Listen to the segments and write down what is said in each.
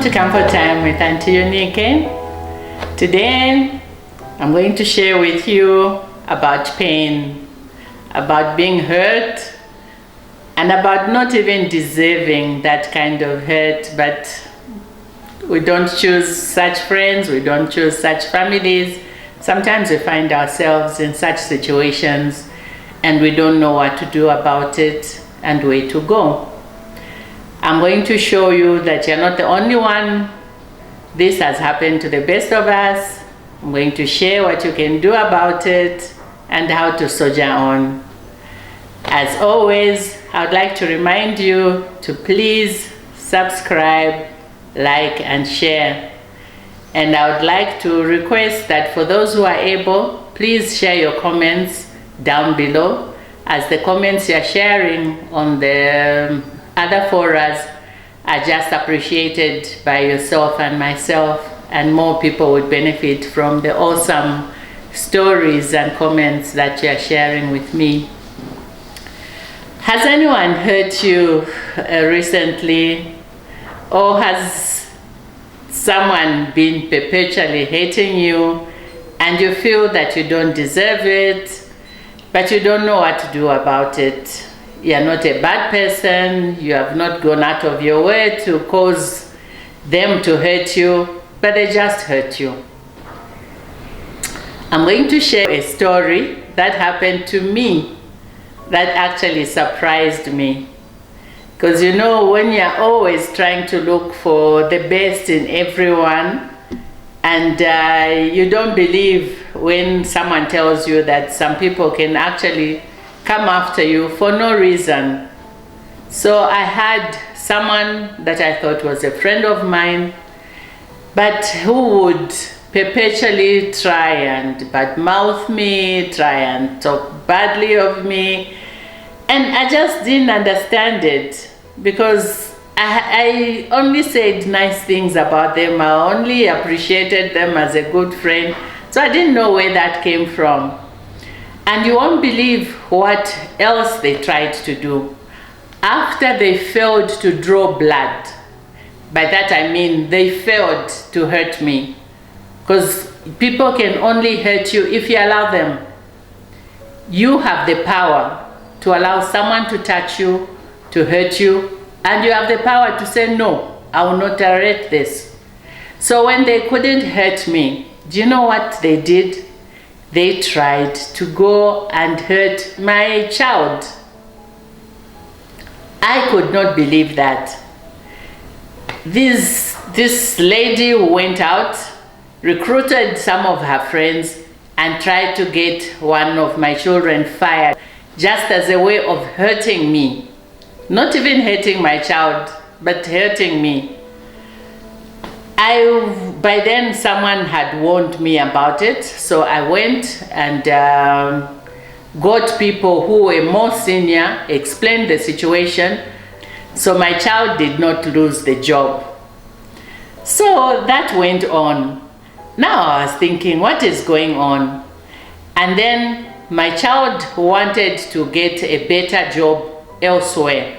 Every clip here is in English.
to Comfort Time with Aunty Yunike. Today, I'm going to share with you about pain, about being hurt, and about not even deserving that kind of hurt, but we don't choose such friends, we don't choose such families. Sometimes we find ourselves in such situations and we don't know what to do about it and where to go. I'm going to show you that you're not the only one. This has happened to the best of us. I'm going to share what you can do about it and how to soldier on. As always, I would like to remind you to please subscribe, like, and share. And I would like to request that for those who are able, please share your comments down below, as the comments you're sharing on the other forums are just appreciated by yourself and myself, and more people would benefit from the awesome stories and comments that you're sharing with me. Has anyone hurt you recently? Or has someone been perpetually hating you and you feel that you don't deserve it, but you don't know what to do about it? You're not a bad person, you have not gone out of your way to cause them to hurt you, but they just hurt you. I'm going to share a story that happened to me that actually surprised me. Because you know, when you're always trying to look for the best in everyone, and you don't believe when someone tells you that some people can actually come after you for no reason. So I had someone that I thought was a friend of mine, but who would perpetually try and badmouth me, try and talk badly of me. And I just didn't understand it, because I only said nice things about them. I only appreciated them as a good friend. So I didn't know where that came from. And you won't believe what else they tried to do. After they failed to draw blood, by that I mean they failed to hurt me. Because people can only hurt you if you allow them. You have the power to allow someone to touch you, to hurt you, and you have the power to say, no, I will not tolerate this. So when they couldn't hurt me, do you know what they did? They tried to go and hurt my child. I could not believe that. This lady went out, recruited some of her friends, and tried to get one of my children fired, just as a way of hurting me. Not even hurting my child, but hurting me. By then someone had warned me about it, so I went and got people who were more senior, explained the situation, so my child did not lose the job. So that went on. Now I was thinking, what is going on? And then my child wanted to get a better job elsewhere.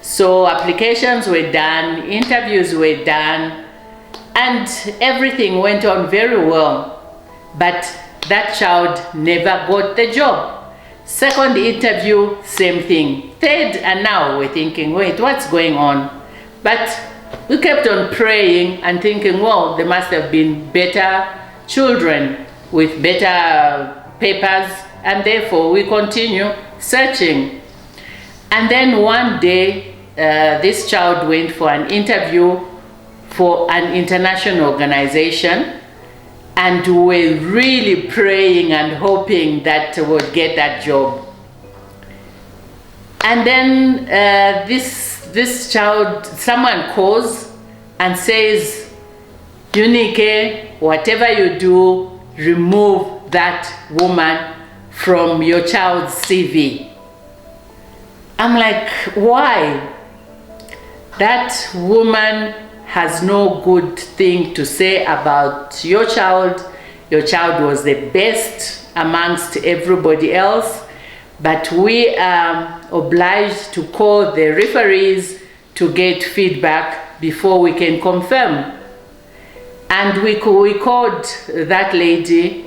So applications were done, interviews were done, and everything went on very well. But that child never got the job. Second interview, same thing. Third, and now we're thinking, wait, what's going on? But we kept on praying and thinking, well, there must have been better children with better papers, and therefore we continue searching. And then one day, this child went for an interview for an international organization, and we were really praying and hoping that we'd get that job. And then this child, someone calls and says, Yunike, whatever you do, remove that woman from your child's CV. I'm like, why? That woman has no good thing to say about your child. Your child was the best amongst everybody else, but we are obliged to call the referees to get feedback before we can confirm. And we called that lady,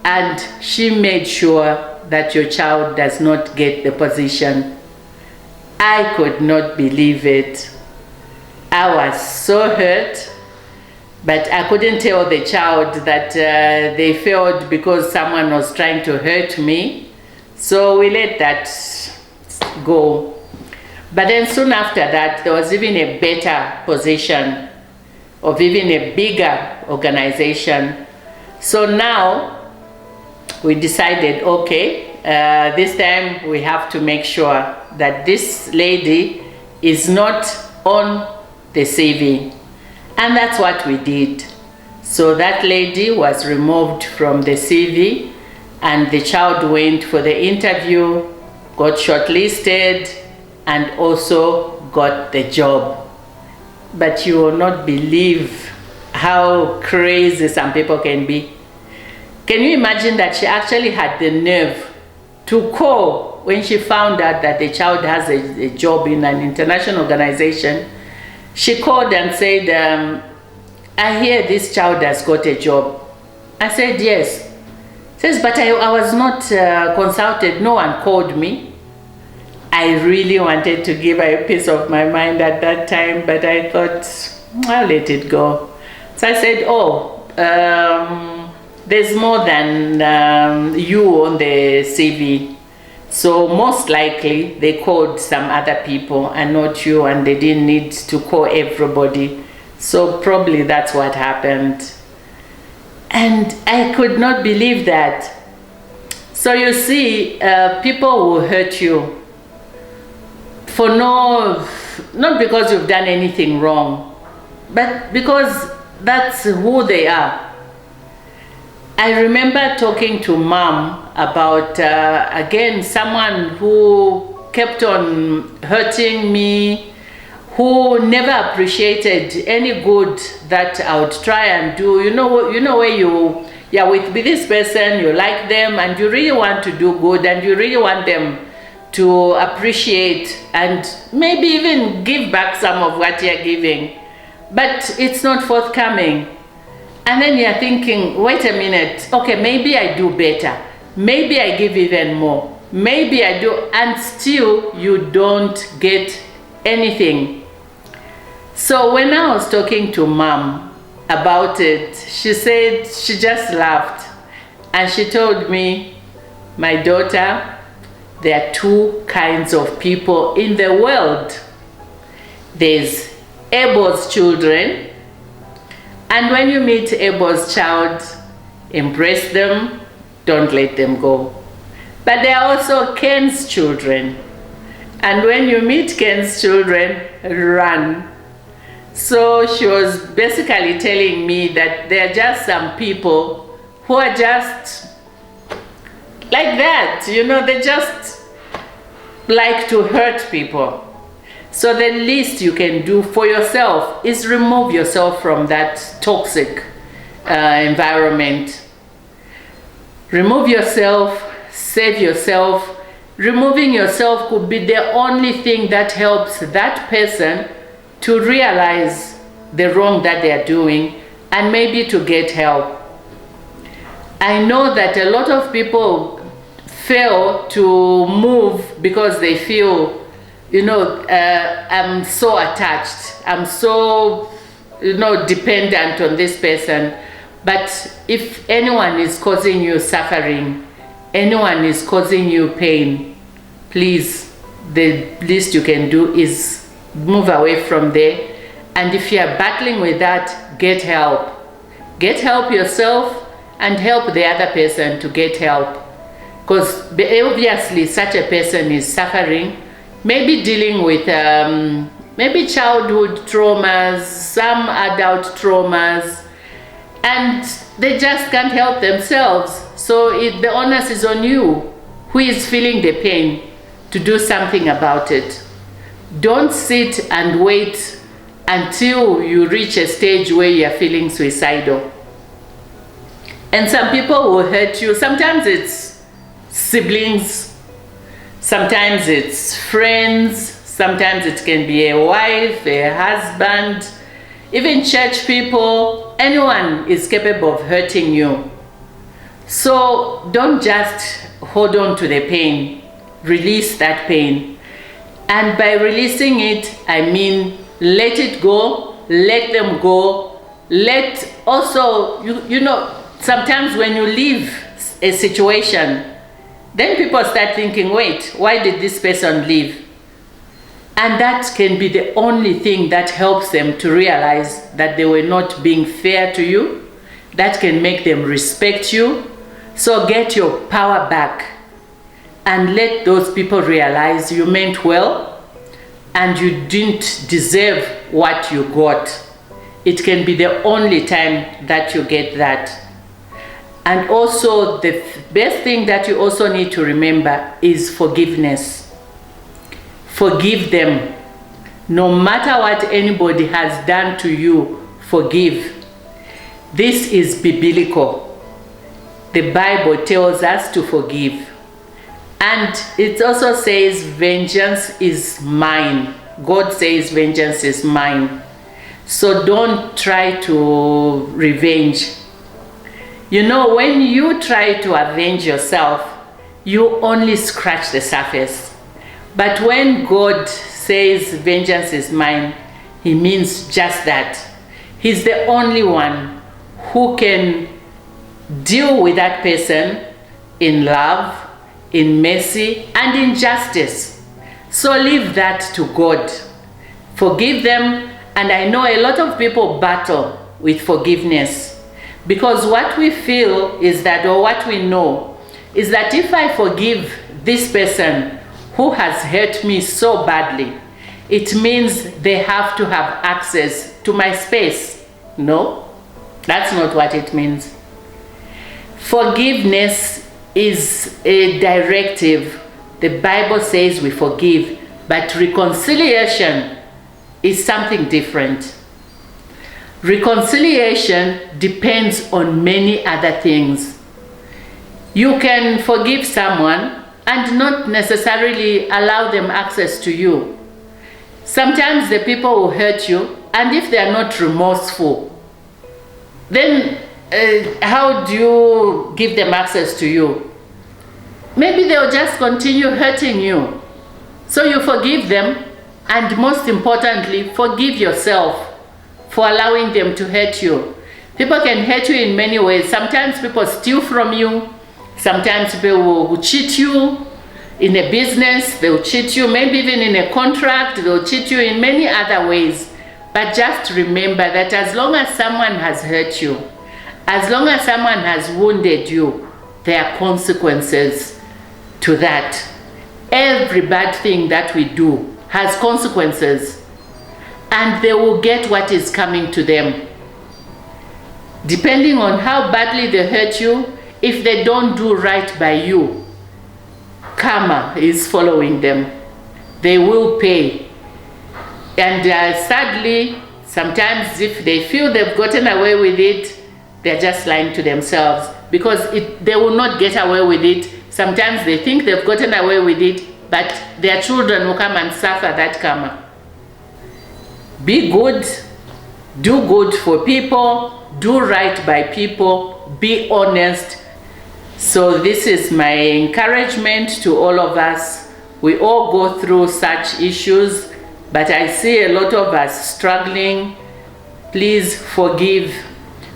and she made sure that your child does not get the position. I could not believe it. I was so hurt, but I couldn't tell the child that they failed because someone was trying to hurt me. So we let that go. But then soon after that, there was even a better position of even a bigger organization. So now we decided, okay, this time we have to make sure that this lady is not on the CV. And that's what we did. So that lady was removed from the CV, and the child went for the interview, got shortlisted, and also got the job. But you will not believe how crazy some people can be. Can you imagine that she actually had the nerve to call when she found out that the child has a job in an international organization? She called and said, I hear this child has got a job. I said, yes. Says, but I was not consulted. No one called me. I really wanted to give her a piece of my mind at that time, but I thought, I'll let it go. So I said, oh, there's more than you on the CV. So most likely they called some other people and not you, and they didn't need to call everybody. So probably that's what happened. And I could not believe that. So you see, people will hurt you for not because you've done anything wrong, but because that's who they are. I remember talking to Mom about, again, someone who kept on hurting me, who never appreciated any good that I would try and do. You know where you're with this person, you like them, and you really want to do good, and you really want them to appreciate and maybe even give back some of what you're giving, but it's not forthcoming. And then you're thinking, wait a minute, okay, maybe I do better, maybe I give even more, maybe I do, and still you don't get anything. So when I was talking to Mom about it, she said, she just laughed, and she told me, my daughter, there are two kinds of people in the world. There's Abel's children, and when you meet Abel's child, embrace them, don't let them go. But there are also Ken's children, and when you meet Ken's children, run. So she was basically telling me that there are just some people who are just like that, they just like to hurt people. So the least you can do for yourself is remove yourself from that toxic environment. Remove yourself, save yourself. Removing yourself could be the only thing that helps that person to realize the wrong that they are doing and maybe to get help. I know that a lot of people fail to move because they feel, I'm so attached, I'm so, dependent on this person. But if anyone is causing you suffering, anyone is causing you pain, please, the least you can do is move away from there. And if you are battling with that, get help. Get help yourself and help the other person to get help. Because obviously such a person is suffering, maybe dealing with maybe childhood traumas, some adult traumas, and they just can't help themselves. So the onus is on you, who is feeling the pain, to do something about it. Don't sit and wait until you reach a stage where you're feeling suicidal. And some people will hurt you. Sometimes it's siblings, sometimes it's friends, Sometimes it can be a wife, a husband, even church people. Anyone is capable of hurting you. So don't just hold on to the pain. Release that pain. And by releasing it, I mean let it go, let them go. Let also, you know, sometimes when you leave a situation, then people start thinking, wait, why did this person leave? And that can be the only thing that helps them to realize that they were not being fair to you. That can make them respect you. So get your power back and let those people realize you meant well and you didn't deserve what you got. It can be the only time that you get that. And also the best thing that you also need to remember is forgiveness. Forgive them. No matter what anybody has done to you, forgive. This is biblical. The Bible tells us to forgive. And it also says, vengeance is mine. God says, vengeance is mine. So don't try to revenge. You know, when you try to avenge yourself, you only scratch the surface. But when God says, vengeance is mine, he means just that. He's the only one who can deal with that person in love, in mercy, and in justice. So leave that to God. Forgive them. And I know a lot of people battle with forgiveness, because what we feel is that, or what we know, is that if I forgive this person who has hurt me so badly, it means they have to have access to my space. No, that's not what it means. Forgiveness is a directive. The Bible says we forgive, but reconciliation is something different. Reconciliation depends on many other things. You can forgive someone and not necessarily allow them access to you. Sometimes the people will hurt you, and if they are not remorseful, then how do you give them access to you? Maybe they'll just continue hurting you. So you forgive them, and most importantly, forgive yourself for allowing them to hurt you. People can hurt you in many ways. Sometimes people steal from you. Sometimes people will cheat you in a business. They'll cheat you, maybe even in a contract. They'll cheat you in many other ways. But just remember that as long as someone has hurt you, as long as someone has wounded you, there are consequences to that. Every bad thing that we do has consequences, and they will get what is coming to them. Depending on how badly they hurt you, if they don't do right by you, karma is following them. They will pay. And sadly, sometimes if they feel they've gotten away with it, they're just lying to themselves, because they will not get away with it. Sometimes they think they've gotten away with it, but their children will come and suffer that karma. Be good, do good for people, do right by people, be honest. So this is my encouragement to all of us. We all go through such issues, but I see a lot of us struggling. Please forgive.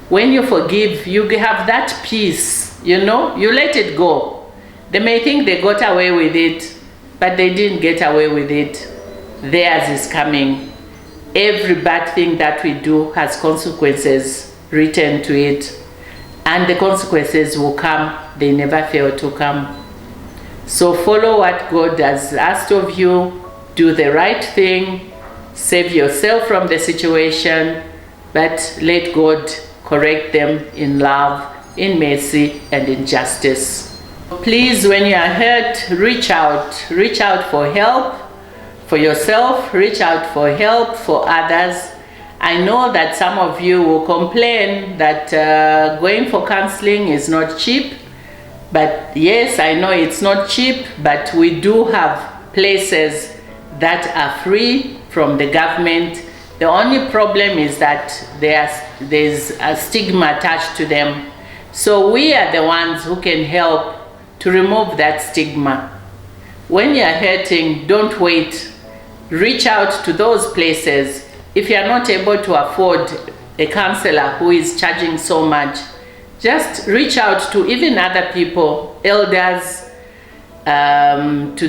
When you forgive, you have that peace, you know, you let it go. They may think they got away with it, but they didn't get away with it. Theirs is coming. Every bad thing that we do has consequences written to it, and the consequences will come. They never fail to come. So follow what God has asked of you. Do the right thing. Save yourself from the situation, but let God correct them in love, in mercy, and in justice. Please, when you are hurt, reach out for help for yourself, reach out for help for others. I know that some of you will complain that going for counseling is not cheap, but yes, I know it's not cheap, but we do have places that are free from the government. The only problem is that there's a stigma attached to them. So we are the ones who can help to remove that stigma. When you're hurting, don't wait. Reach out to those places. If you're not able to afford a counselor who is charging so much, just reach out to even other people, elders, like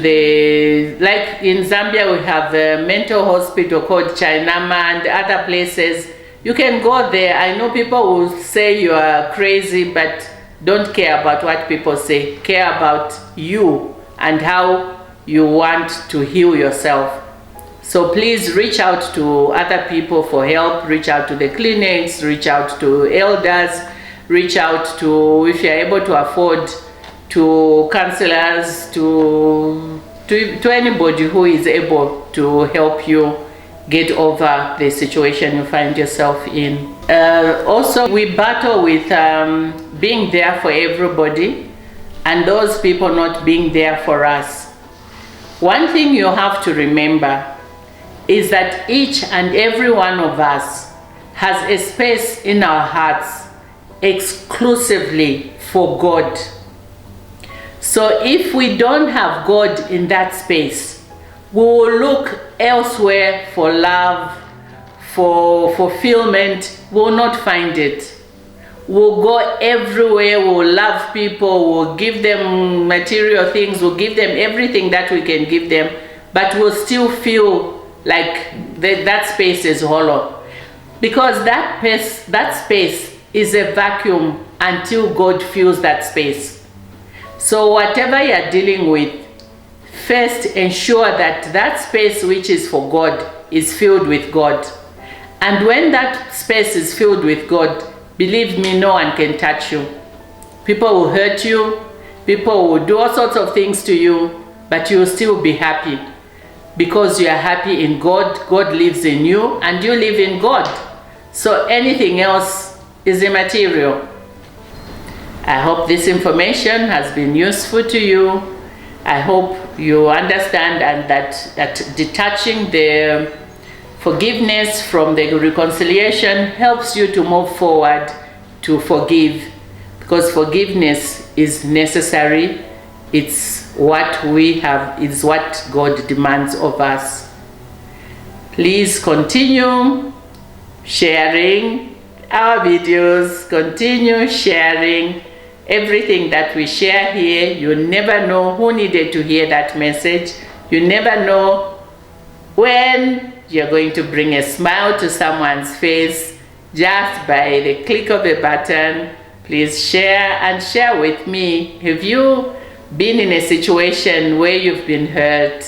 in Zambia we have a mental hospital called Chainama and other places. You can go there. I know people will say you are crazy, but don't care about what people say. Care about you and how you want to heal yourself. So please reach out to other people for help. Reach out to the clinics, reach out to elders, reach out to, if you're able to afford, to counselors, to anybody who is able to help you get over the situation you find yourself in. Also, we battle with being there for everybody and those people not being there for us. One thing you have to remember is that each and every one of us has a space in our hearts exclusively for God. So if we don't have God in that space, we will look elsewhere for love, for fulfillment. We will not find it. We'll go everywhere. We'll love people. We'll give them material things. We'll give them everything that we can give them. But we'll still feel like that space is hollow. Because that space is a vacuum until God fills that space. So whatever you're dealing with, first ensure that that space which is for God is filled with God. And when that space is filled with God, believe me, no one can touch you. People will hurt you, people will do all sorts of things to you, but you will still be happy. Because you are happy in God, God lives in you, and you live in God. So anything else is immaterial. I hope this information has been useful to you. I hope you understand and that detaching the forgiveness from the reconciliation helps you to move forward to forgive, because forgiveness is necessary. It's what we have, it's what God demands of us. Please continue sharing our videos, continue sharing everything that we share here. You never know who needed to hear that message. You never know when you're going to bring a smile to someone's face just by the click of a button. Please share and share with me. Have you been in a situation where you've been hurt,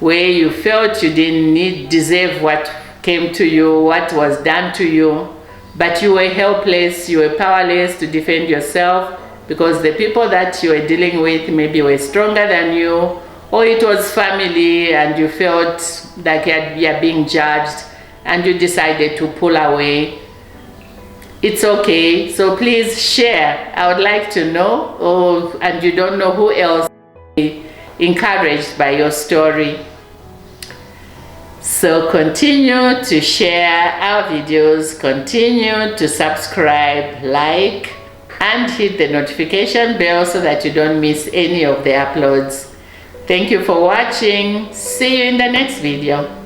where you felt you didn't deserve what came to you, what was done to you, but you were helpless, you were powerless to defend yourself because the people that you were dealing with maybe were stronger than you, or it was family and you felt like you're being judged and you decided to pull away? It's okay. So please share. I would like to know, and you don't know who else is encouraged by your story. So continue to share our videos, continue to subscribe, like, and hit the notification bell so that you don't miss any of the uploads. Thank you for watching. See you in the next video.